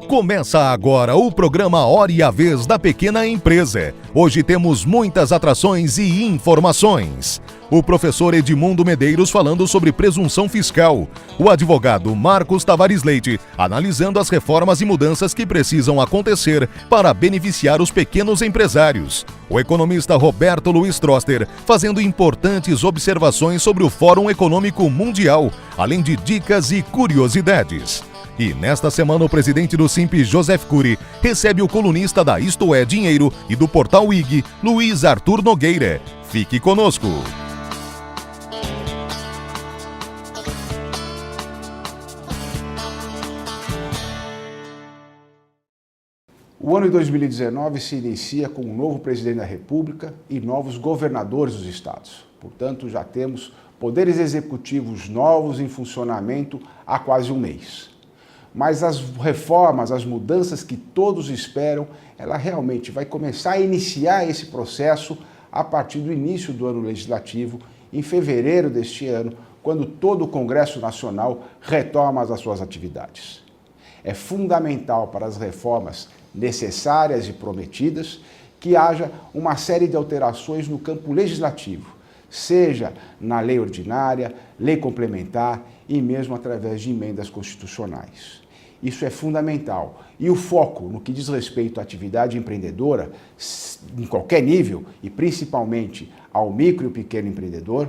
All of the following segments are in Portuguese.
Começa agora o programa Hora e a Vez da Pequena Empresa. Hoje temos muitas atrações e informações. O professor Edmundo Medeiros falando sobre presunção fiscal. O advogado Marcos Tavares Leite analisando as reformas e mudanças que precisam acontecer para beneficiar os pequenos empresários. O economista Roberto Luiz Troster fazendo importantes observações sobre o Fórum Econômico Mundial, além de dicas e curiosidades. E nesta semana o presidente do Simples, Joseph Cury, recebe o colunista da Isto É Dinheiro e do portal IG, Luiz Arthur Nogueira. Fique conosco! O ano de 2019 se inicia com um novo presidente da República e novos governadores dos estados. Portanto, já temos poderes executivos novos em funcionamento há quase um mês. Mas as reformas, as mudanças que todos esperam, ela realmente vai começar a iniciar esse processo a partir do início do ano legislativo, em fevereiro deste ano, quando todo o Congresso Nacional retoma as suas atividades. É fundamental para as reformas necessárias e prometidas que haja uma série de alterações no campo legislativo, seja na lei ordinária, lei complementar e mesmo através de emendas constitucionais. Isso é fundamental. E o foco no que diz respeito à atividade empreendedora, em qualquer nível, e principalmente ao micro e pequeno empreendedor,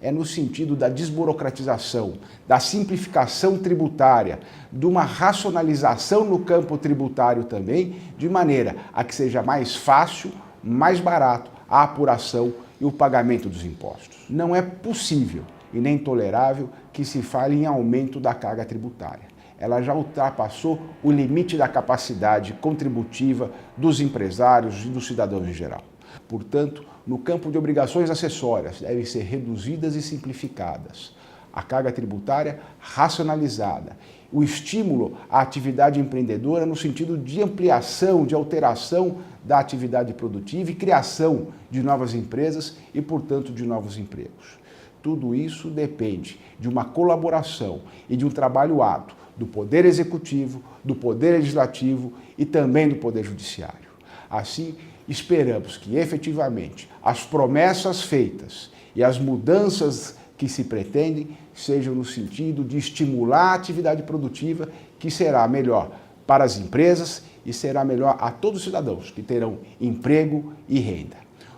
é no sentido da desburocratização, da simplificação tributária, de uma racionalização no campo tributário também, de maneira a que seja mais fácil, mais barato a apuração e o pagamento dos impostos. Não é possível e nem tolerável que se fale em aumento da carga tributária. Ela já ultrapassou o limite da capacidade contributiva dos empresários e dos cidadãos em geral. Portanto, no campo de obrigações acessórias, devem ser reduzidas e simplificadas. A carga tributária racionalizada. O estímulo à atividade empreendedora no sentido de ampliação, de alteração da atividade produtiva e criação de novas empresas e, portanto, de novos empregos. Tudo isso depende de uma colaboração e de um trabalho árduo do Poder Executivo, do Poder Legislativo e também do Poder Judiciário. Assim, esperamos que efetivamente as promessas feitas e as mudanças que se pretendem sejam no sentido de estimular a atividade produtiva, que será melhor para as empresas e será melhor a todos os cidadãos que terão emprego e renda.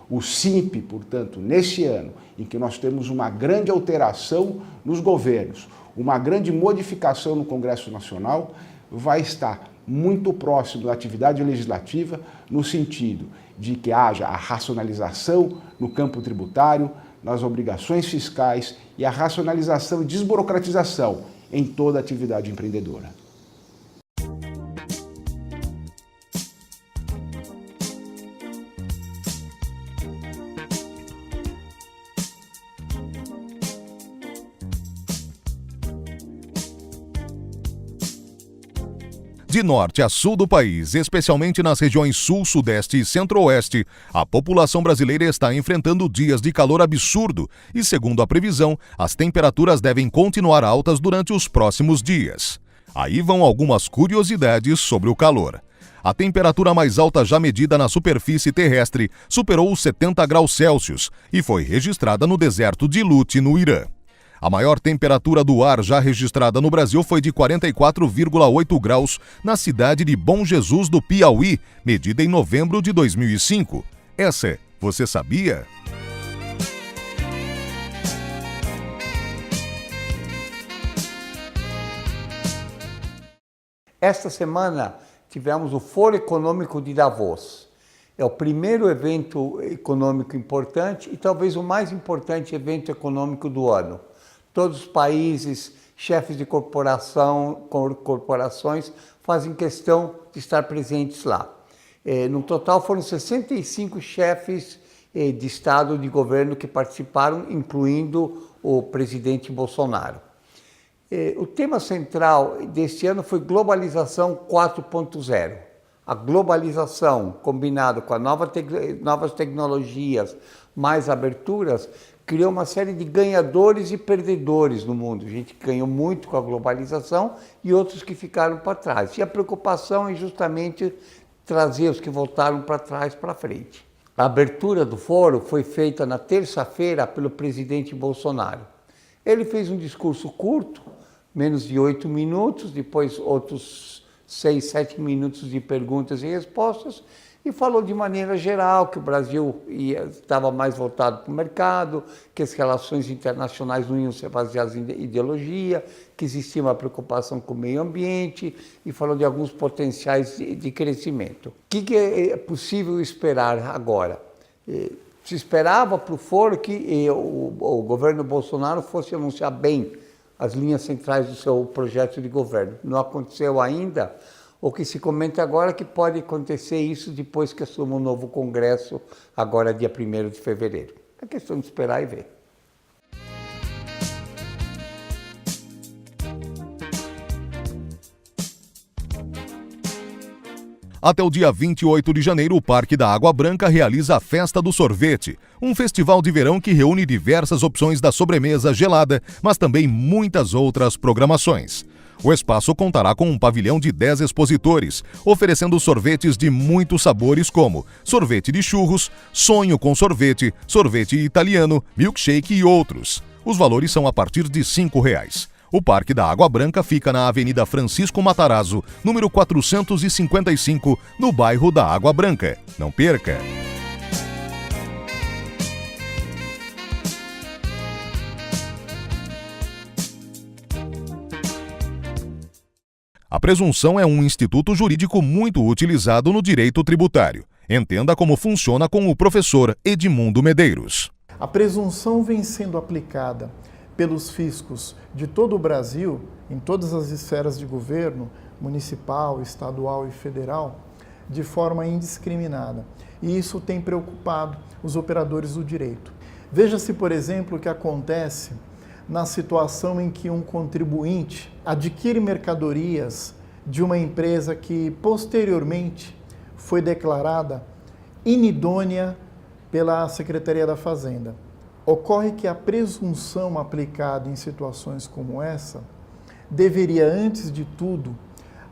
O SIMP, portanto, neste ano em que nós temos uma grande alteração nos governos, uma grande modificação no Congresso Nacional, vai estar muito próximo da atividade legislativa no sentido de que haja a racionalização no campo tributário, nas obrigações fiscais e a racionalização e desburocratização em toda a atividade empreendedora. De norte a sul do país, especialmente nas regiões sul, sudeste e centro-oeste, a população brasileira está enfrentando dias de calor absurdo e, segundo a previsão, as temperaturas devem continuar altas durante os próximos dias. Aí vão algumas curiosidades sobre o calor. A temperatura mais alta já medida na superfície terrestre superou os 70 graus Celsius e foi registrada no deserto de Lut, no Irã. A maior temperatura do ar já registrada no Brasil foi de 44,8 graus na cidade de Bom Jesus do Piauí, medida em novembro de 2005. Essa, você sabia? Esta semana tivemos o Fórum Econômico de Davos. É o primeiro evento econômico importante e talvez o mais importante evento econômico do ano. Todos os países, chefes de corporações fazem questão de estar presentes lá. No total foram 65 chefes de Estado e de governo que participaram, incluindo o presidente Bolsonaro. O tema central deste ano foi Globalização 4.0. A globalização, combinado com novas tecnologias, mais aberturas, criou uma série de ganhadores e perdedores no mundo. Gente que ganhou muito com a globalização e outros que ficaram para trás. E a preocupação é justamente trazer os que voltaram para trás para frente. A abertura do fórum foi feita na terça-feira pelo presidente Bolsonaro. Ele fez um discurso curto, menos de 8 minutos, depois outros 6, 7 minutos de perguntas e respostas, e falou de maneira geral que o Brasil estava mais voltado para o mercado, que as relações internacionais não iam ser baseadas em ideologia, que existia uma preocupação com o meio ambiente, e falou de alguns potenciais de crescimento. O que é possível esperar agora? Se esperava para o fórum que o governo Bolsonaro fosse anunciar bem as linhas centrais do seu projeto de governo. Não aconteceu ainda. O que se comenta agora é que pode acontecer isso depois que assuma um novo Congresso, agora dia 1º de fevereiro. É questão de esperar e ver. Até o dia 28 de janeiro, o Parque da Água Branca realiza a Festa do Sorvete, um festival de verão que reúne diversas opções da sobremesa gelada, mas também muitas outras programações. O espaço contará com um pavilhão de 10 expositores, oferecendo sorvetes de muitos sabores como sorvete de churros, sonho com sorvete, sorvete italiano, milkshake e outros. Os valores são a partir de R$ 5,00. O Parque da Água Branca fica na Avenida Francisco Matarazzo, número 455, no bairro da Água Branca. Não perca! A presunção é um instituto jurídico muito utilizado no direito tributário. Entenda como funciona com o professor Edmundo Medeiros. A presunção vem sendo aplicada pelos fiscos de todo o Brasil, em todas as esferas de governo, municipal, estadual e federal, de forma indiscriminada. E isso tem preocupado os operadores do direito. Veja-se, por exemplo, o que acontece na situação em que um contribuinte adquire mercadorias de uma empresa que posteriormente foi declarada inidônea pela Secretaria da Fazenda. Ocorre que a presunção aplicada em situações como essa deveria, antes de tudo,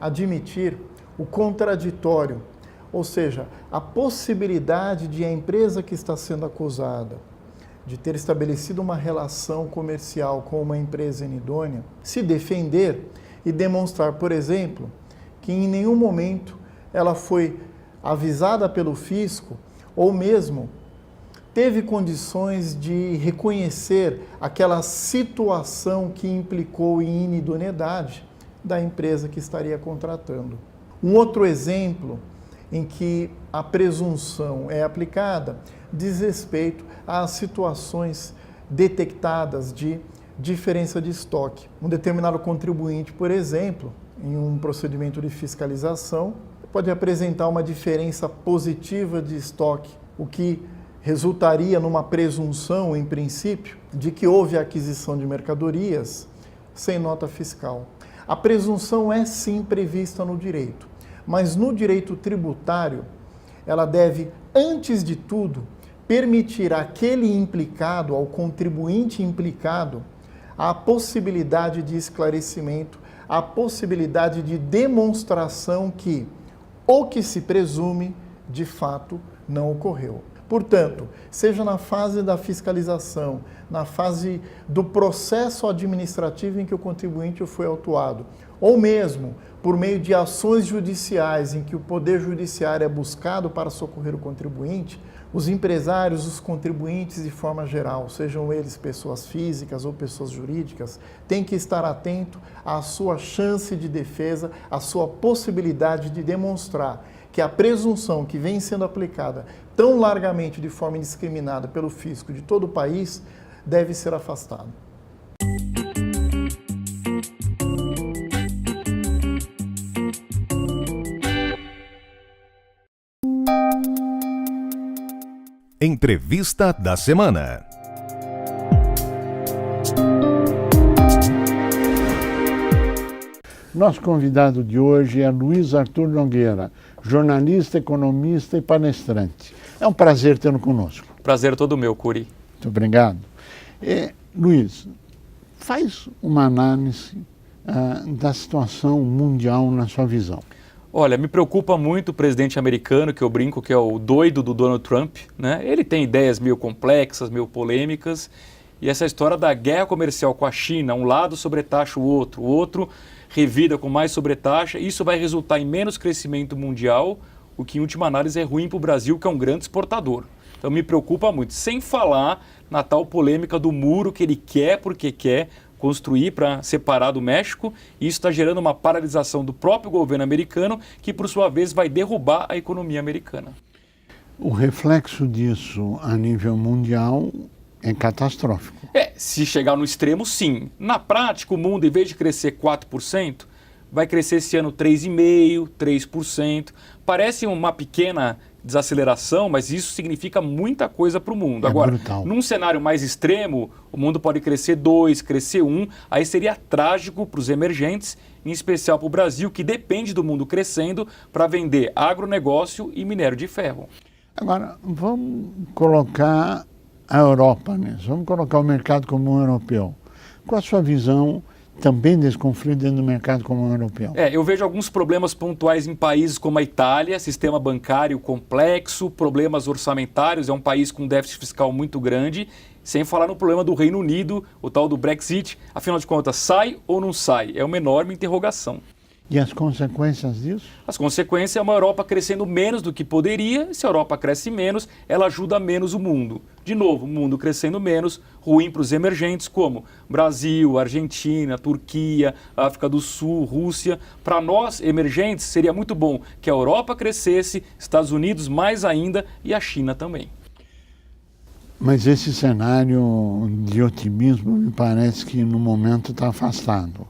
admitir o contraditório, ou seja, a possibilidade de a empresa que está sendo acusada de ter estabelecido uma relação comercial com uma empresa inidônea, se defender e demonstrar, por exemplo, que em nenhum momento ela foi avisada pelo fisco ou mesmo teve condições de reconhecer aquela situação que implicou em inidoneidade da empresa que estaria contratando. Um outro exemplo em que a presunção é aplicada diz respeito às situações detectadas de diferença de estoque. Um determinado contribuinte, por exemplo, em um procedimento de fiscalização, pode apresentar uma diferença positiva de estoque, o que resultaria numa presunção, em princípio, de que houve a aquisição de mercadorias sem nota fiscal. A presunção é sim prevista no direito, mas no direito tributário, ela deve, antes de tudo, permitir àquele implicado, ao contribuinte implicado, a possibilidade de esclarecimento, a possibilidade de demonstração que o que se presume, de fato, não ocorreu. Portanto, seja na fase da fiscalização, na fase do processo administrativo em que o contribuinte foi autuado, ou mesmo por meio de ações judiciais em que o Poder Judiciário é buscado para socorrer o contribuinte, os empresários, os contribuintes de forma geral, sejam eles pessoas físicas ou pessoas jurídicas, têm que estar atento à sua chance de defesa, à sua possibilidade de demonstrar que a presunção que vem sendo aplicada tão largamente de forma indiscriminada pelo fisco de todo o país deve ser afastada. Entrevista da semana. Nosso convidado de hoje é Luiz Arthur Nogueira, jornalista, economista e palestrante. É um prazer tê-lo conosco. Prazer todo meu, Curi. Muito obrigado. Luiz, faz uma análise da situação mundial na sua visão. Olha, me preocupa muito o presidente americano, que eu brinco que é o doido do Donald Trump, né? Ele tem ideias meio complexas, meio polêmicas, e essa história da guerra comercial com a China, um lado sobretaxa o outro revida com mais sobretaxa, isso vai resultar em menos crescimento mundial, o que em última análise é ruim para o Brasil, que é um grande exportador. Então me preocupa muito, sem falar na tal polêmica do muro que ele quer porque quer construir para separar do México, e isso está gerando uma paralisação do próprio governo americano, que por sua vez vai derrubar a economia americana. O reflexo disso a nível mundial é catastrófico. Se chegar no extremo, sim. Na prática, o mundo, em vez de crescer 4%, vai crescer esse ano 3,5%, 3%. Parece uma pequena desaceleração, mas isso significa muita coisa para o mundo. Agora, brutal. Num cenário mais extremo, o mundo pode crescer 2%, crescer 1%, aí seria trágico para os emergentes, em especial para o Brasil, que depende do mundo crescendo para vender agronegócio e minério de ferro. Agora, vamos colocar a Europa nisso, vamos colocar o mercado comum europeu. Qual a sua visão também desse conflito dentro do mercado comum europeu? Eu vejo alguns problemas pontuais em países como a Itália, sistema bancário complexo, problemas orçamentários, é um país com déficit fiscal muito grande, sem falar no problema do Reino Unido, o tal do Brexit. Afinal de contas, sai ou não sai? É uma enorme interrogação. E as consequências disso? As consequências é uma Europa crescendo menos do que poderia. Se a Europa cresce menos, ela ajuda menos o mundo. De novo, o mundo crescendo menos, ruim para os emergentes como Brasil, Argentina, Turquia, África do Sul, Rússia. Para nós, emergentes, seria muito bom que a Europa crescesse, Estados Unidos mais ainda e a China também. Mas esse cenário de otimismo me parece que no momento está afastado.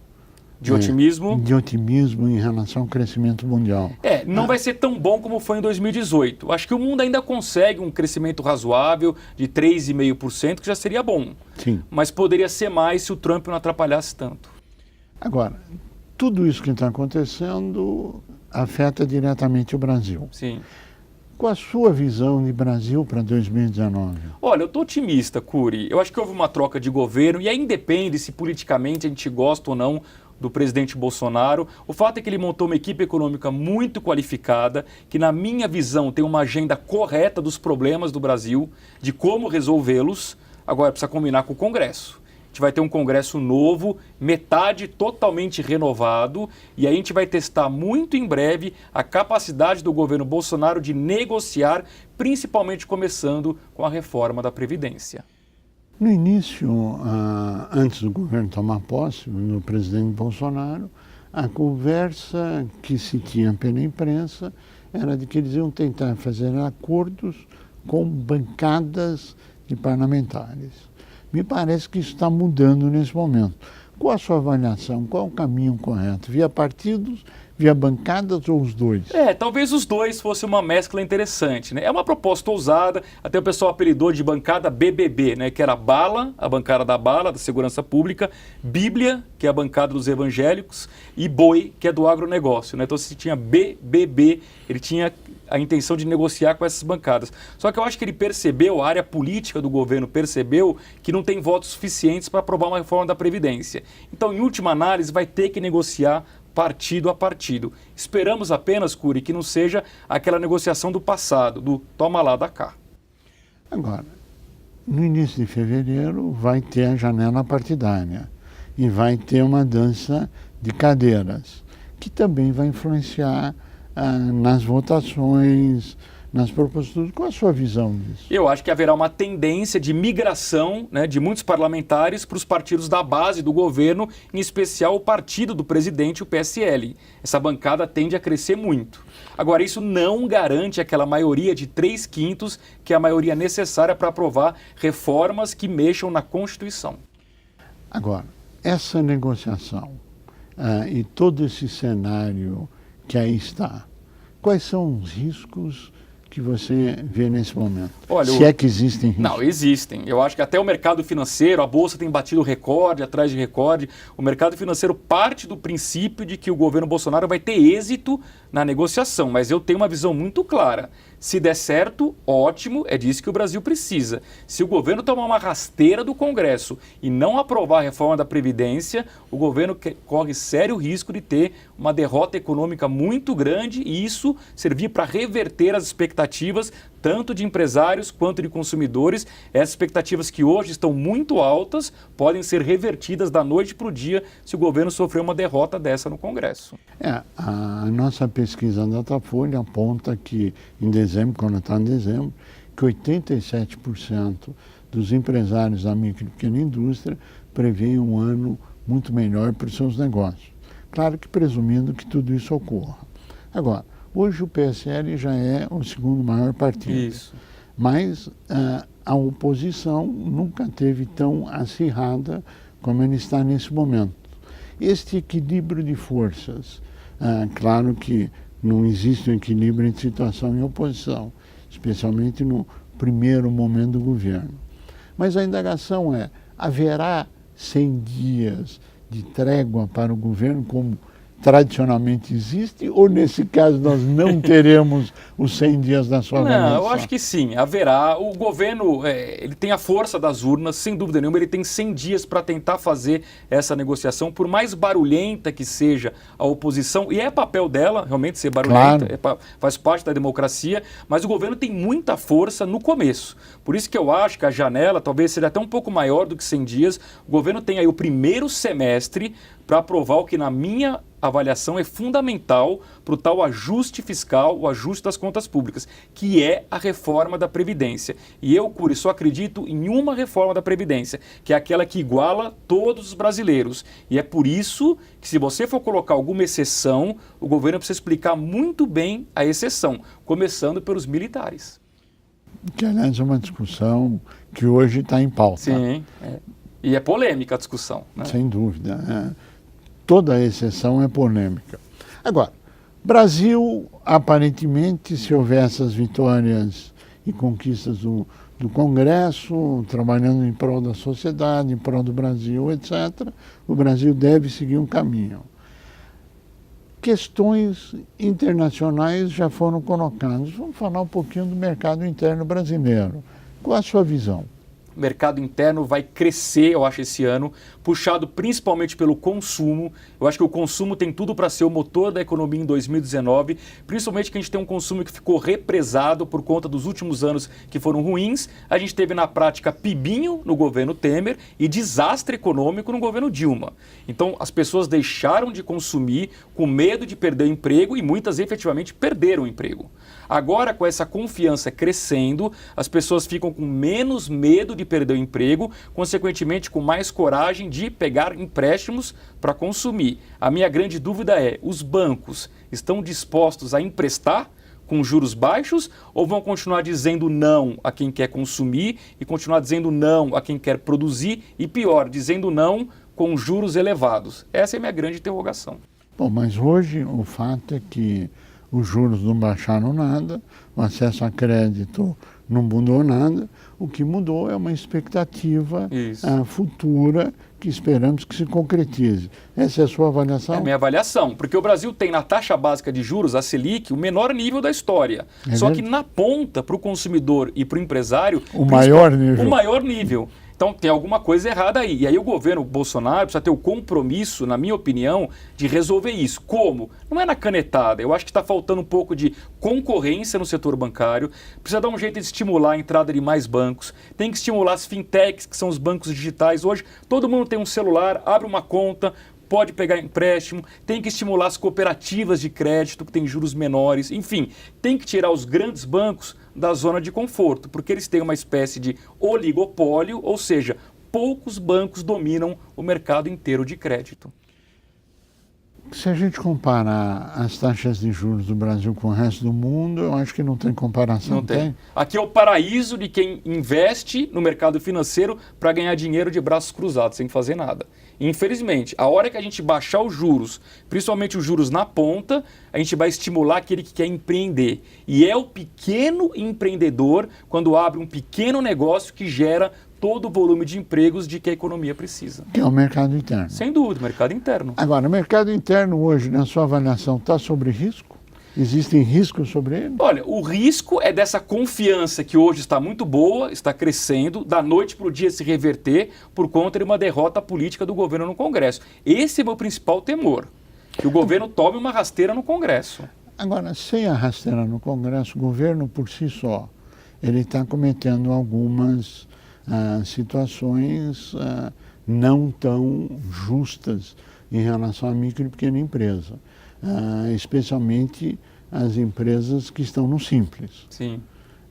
De otimismo? De otimismo em relação ao crescimento mundial. Não vai ser tão bom como foi em 2018. Acho que o mundo ainda consegue um crescimento razoável de 3,5%, que já seria bom. Sim. Mas poderia ser mais se o Trump não atrapalhasse tanto. Agora, tudo isso que está acontecendo afeta diretamente o Brasil. Sim. Qual a sua visão de Brasil para 2019? Olha, eu estou otimista, Cury. Eu acho que houve uma troca de governo e aí independe se politicamente a gente gosta ou não do presidente Bolsonaro. O fato é que ele montou uma equipe econômica muito qualificada, que na minha visão tem uma agenda correta dos problemas do Brasil, de como resolvê-los. Agora precisa combinar com o Congresso. A gente vai ter um Congresso novo, metade totalmente renovado, e aí a gente vai testar muito em breve a capacidade do governo Bolsonaro de negociar, principalmente começando com a reforma da Previdência. No início, antes do governo tomar posse, no presidente Bolsonaro, a conversa que se tinha pela imprensa era de que eles iam tentar fazer acordos com bancadas de parlamentares. Me parece que isso está mudando nesse momento. Qual a sua avaliação? Qual é o caminho correto? Via partidos, via bancadas ou os dois? Talvez os dois fosse uma mescla interessante, né? É uma proposta ousada, até o pessoal apelidou de bancada BBB, né? Que era Bala, a bancada da Bala, da Segurança Pública, Bíblia, que é a bancada dos evangélicos, e Boi, que é do agronegócio, né? Então se tinha BBB, ele tinha a intenção de negociar com essas bancadas. Só que eu acho que ele percebeu, a área política do governo percebeu que não tem votos suficientes para aprovar uma reforma da Previdência. Então, em última análise, vai ter que negociar partido a partido. Esperamos apenas, Cury, que não seja aquela negociação do passado, do toma lá, dá cá. Agora, no início de fevereiro vai ter a janela partidária e vai ter uma dança de cadeiras, que também vai influenciar nas votações, nas propostas. Qual a sua visão disso? Eu acho que haverá uma tendência de migração, né, de muitos parlamentares para os partidos da base do governo, em especial o partido do presidente, o PSL. Essa bancada tende a crescer muito. Agora, isso não garante aquela maioria de 3/5, que é a maioria necessária para aprovar reformas que mexam na Constituição. Agora, essa negociação e todo esse cenário que aí está, quais são os riscos que você vê nesse momento? Olha, se é que existem riscos? Não, existem. Eu acho que até o mercado financeiro, a Bolsa tem batido recorde atrás de recorde. O mercado financeiro parte do princípio de que o governo Bolsonaro vai ter êxito na negociação, mas eu tenho uma visão muito clara. Se der certo, ótimo, é disso que o Brasil precisa. Se o governo tomar uma rasteira do Congresso e não aprovar a reforma da Previdência, o governo corre sério risco de ter uma derrota econômica muito grande e isso servir para reverter as expectativas tanto de empresários quanto de consumidores. Essas expectativas que hoje estão muito altas podem ser revertidas da noite para o dia se o governo sofrer uma derrota dessa no Congresso. A nossa pesquisa Datafolha aponta que em dezembro, quando está em dezembro, que 87% dos empresários da micro e pequena indústria prevêem um ano muito melhor para os seus negócios. Claro que presumindo que tudo isso ocorra. Agora, hoje o PSL já é o segundo maior partido. Isso. Mas a oposição nunca teve tão acirrada como ele está nesse momento. Este equilíbrio de forças, claro que não existe um equilíbrio entre situação e oposição, especialmente no primeiro momento do governo. Mas a indagação é, haverá 100 dias de trégua para o governo como tradicionalmente existe, ou nesse caso nós não teremos os 100 dias da sua avaliação? Não, eu acho que sim, haverá. O governo, ele tem a força das urnas, sem dúvida nenhuma, ele tem 100 dias para tentar fazer essa negociação, por mais barulhenta que seja a oposição, e é papel dela realmente ser barulhenta, claro. Faz parte da democracia, mas o governo tem muita força no começo. Por isso que eu acho que a janela talvez seja até um pouco maior do que 100 dias. O governo tem aí o primeiro semestre para aprovar o que, na minha avaliação, é fundamental para o tal ajuste fiscal, o ajuste das contas públicas, que é a reforma da Previdência. E eu, Cury, só acredito em uma reforma da Previdência, que é aquela que iguala todos os brasileiros. E é por isso que, se você for colocar alguma exceção, o governo precisa explicar muito bem a exceção, começando pelos militares. Que, aliás, é uma discussão que hoje está em pauta. Sim, e é polêmica a discussão, né? Sem dúvida. Toda exceção é polêmica. Agora, Brasil, aparentemente, se houver essas vitórias e conquistas do Congresso, trabalhando em prol da sociedade, em prol do Brasil, etc., o Brasil deve seguir um caminho. Questões internacionais já foram colocadas. Vamos falar um pouquinho do mercado interno brasileiro. Qual a sua visão? O mercado interno vai crescer, eu acho, esse ano, puxado principalmente pelo consumo. Eu acho que o consumo tem tudo para ser o motor da economia em 2019, principalmente que a gente tem um consumo que ficou represado por conta dos últimos anos que foram ruins. A gente teve na prática pibinho no governo Temer e desastre econômico no governo Dilma. Então as pessoas deixaram de consumir com medo de perder o emprego e muitas efetivamente perderam o emprego. Agora, com essa confiança crescendo, as pessoas ficam com menos medo de perder o emprego, consequentemente com mais coragem de pegar empréstimos para consumir. A minha grande dúvida é, os bancos estão dispostos a emprestar com juros baixos ou vão continuar dizendo não a quem quer consumir e continuar dizendo não a quem quer produzir e, pior, dizendo não com juros elevados? Essa é a minha grande interrogação. Bom, mas hoje o fato é que os juros não baixaram nada, o acesso a crédito não mudou nada, o que mudou é uma expectativa futura que esperamos que se concretize. Essa é a sua avaliação? É a minha avaliação, porque o Brasil tem na taxa básica de juros, a Selic, o menor nível da história. Só que na ponta, para o consumidor e para o empresário, o maior nível. O maior nível. Então tem alguma coisa errada aí. E aí o governo Bolsonaro precisa ter o compromisso, na minha opinião, de resolver isso. Como? Não é na canetada. Eu acho que está faltando um pouco de concorrência no setor bancário. Precisa dar um jeito de estimular a entrada de mais bancos. Tem que estimular as fintechs, que são os bancos digitais. Hoje todo mundo tem um celular, abre uma conta, pode pegar empréstimo, tem que estimular as cooperativas de crédito, que têm juros menores, enfim, tem que tirar os grandes bancos da zona de conforto, porque eles têm uma espécie de oligopólio, ou seja, poucos bancos dominam o mercado inteiro de crédito. Se a gente comparar as taxas de juros do Brasil com o resto do mundo, eu acho que não tem comparação. Não tem. Aqui é o paraíso de quem investe no mercado financeiro para ganhar dinheiro de braços cruzados, sem fazer nada. Infelizmente, a hora que a gente baixar os juros, principalmente os juros na ponta, a gente vai estimular aquele que quer empreender. E é o pequeno empreendedor, quando abre um pequeno negócio, que gera todo o volume de empregos de que a economia precisa. Que é o mercado interno. Sem dúvida, o mercado interno. Agora, o mercado interno hoje, na sua avaliação, está sob risco? Existem riscos sobre ele? Olha, o risco é dessa confiança que hoje está muito boa, está crescendo, da noite para o dia se reverter por conta de uma derrota política do governo no Congresso. Esse é o meu principal temor, que o governo tome uma rasteira no Congresso. Agora, sem a rasteira no Congresso, o governo por si só, ele está cometendo algumas situações não tão justas em relação à micro e pequena empresa, especialmente as empresas que estão no Simples. Sim.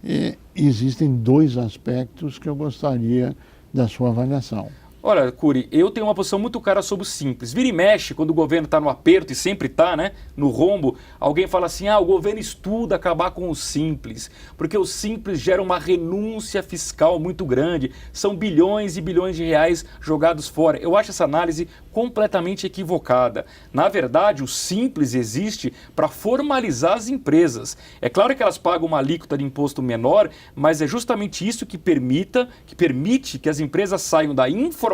E existem dois aspectos que eu gostaria da sua avaliação. Olha, Cury, eu tenho uma posição muito clara sobre o Simples. Vira e mexe, quando o governo está no aperto, e sempre está, né, no rombo, alguém fala assim, o governo estuda acabar com o Simples, porque o Simples gera uma renúncia fiscal muito grande, são bilhões e bilhões de reais jogados fora. Eu acho essa análise completamente equivocada. Na verdade, o Simples existe para formalizar as empresas. É claro que elas pagam uma alíquota de imposto menor, mas é justamente isso que permite que as empresas saiam da informalidade,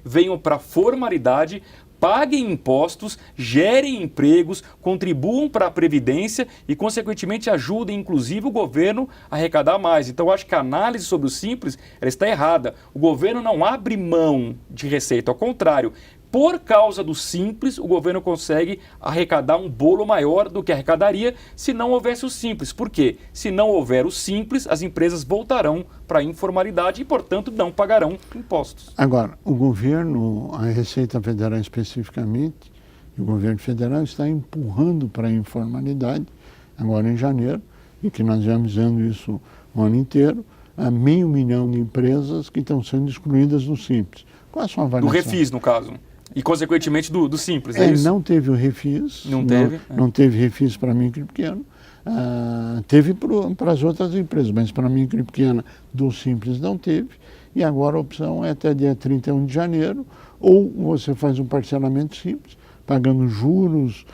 venham para a formalidade, paguem impostos, gerem empregos, contribuam para a Previdência e, consequentemente, ajudem, inclusive, o governo a arrecadar mais. Então, eu acho que a análise sobre o Simples ela está errada. O governo não abre mão de receita, ao contrário. Por causa do Simples, o governo consegue arrecadar um bolo maior do que arrecadaria se não houvesse o Simples. Por quê? Se não houver o Simples, as empresas voltarão para a informalidade e, portanto, não pagarão impostos. Agora, o governo, a Receita Federal especificamente, o governo federal está empurrando para a informalidade, agora em janeiro, e que nós vamos vendo isso o ano inteiro, há 500 mil de empresas que estão sendo excluídas do Simples. Qual a sua avaliação? Do Refis, no caso. E, consequentemente, do Simples, é isso? Não teve o Refis. Não teve? Não teve Refis para micro e pequeno. Teve para as outras empresas, mas para micro e pequena do Simples não teve. E agora a opção é até dia 31 de janeiro, ou você faz um parcelamento simples, pagando juros,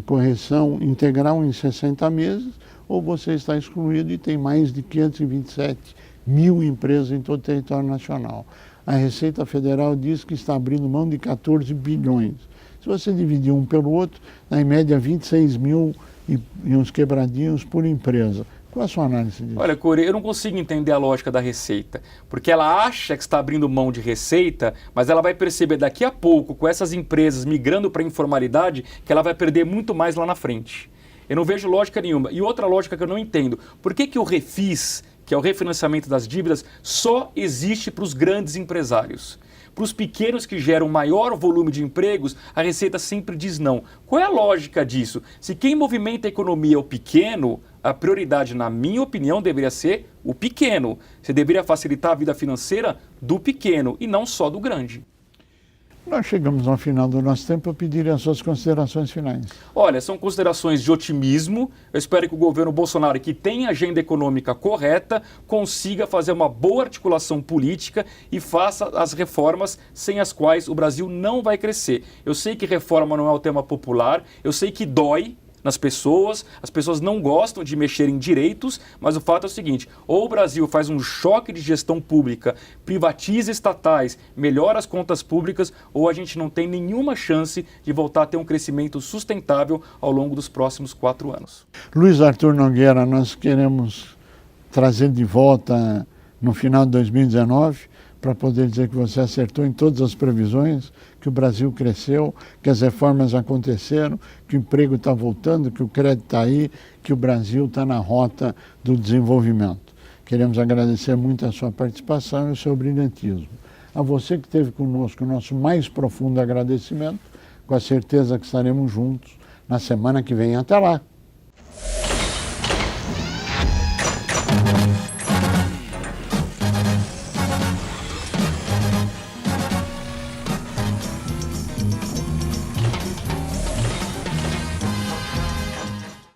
correção integral em 60 meses, ou você está excluído e tem mais de 527 mil empresas em todo o território nacional. A Receita Federal diz que está abrindo mão de 14 bilhões. Se você dividir um pelo outro, dá em média 26 mil e uns quebradinhos por empresa. Qual a sua análise disso? Olha, Cury, eu não consigo entender a lógica da Receita, porque ela acha que está abrindo mão de receita, mas ela vai perceber daqui a pouco, com essas empresas migrando para a informalidade, que ela vai perder muito mais lá na frente. Eu não vejo lógica nenhuma. E outra lógica que eu não entendo, por que o Refis, que é o refinanciamento das dívidas, só existe para os grandes empresários? Para os pequenos que geram maior volume de empregos, a Receita sempre diz não. Qual é a lógica disso? Se quem movimenta a economia é o pequeno, a prioridade, na minha opinião, deveria ser o pequeno. Você deveria facilitar a vida financeira do pequeno e não só do grande. Nós chegamos ao final do nosso tempo, eu pediria as suas considerações finais. Olha, são considerações de otimismo. Eu espero que o governo Bolsonaro, que tem a agenda econômica correta, consiga fazer uma boa articulação política e faça as reformas sem as quais o Brasil não vai crescer. Eu sei que reforma não é o tema popular, eu sei que dói nas pessoas, as pessoas não gostam de mexer em direitos, mas o fato é o seguinte, ou o Brasil faz um choque de gestão pública, privatiza estatais, melhora as contas públicas, ou a gente não tem nenhuma chance de voltar a ter um crescimento sustentável ao longo dos próximos 4 anos. Luiz Arthur Nogueira, nós queremos trazer de volta no final de 2019, para poder dizer que você acertou em todas as previsões, que o Brasil cresceu, que as reformas aconteceram, que o emprego está voltando, que o crédito está aí, que o Brasil está na rota do desenvolvimento. Queremos agradecer muito a sua participação e o seu brilhantismo. A você que esteve conosco, o nosso mais profundo agradecimento, com a certeza que estaremos juntos na semana que vem. Até lá!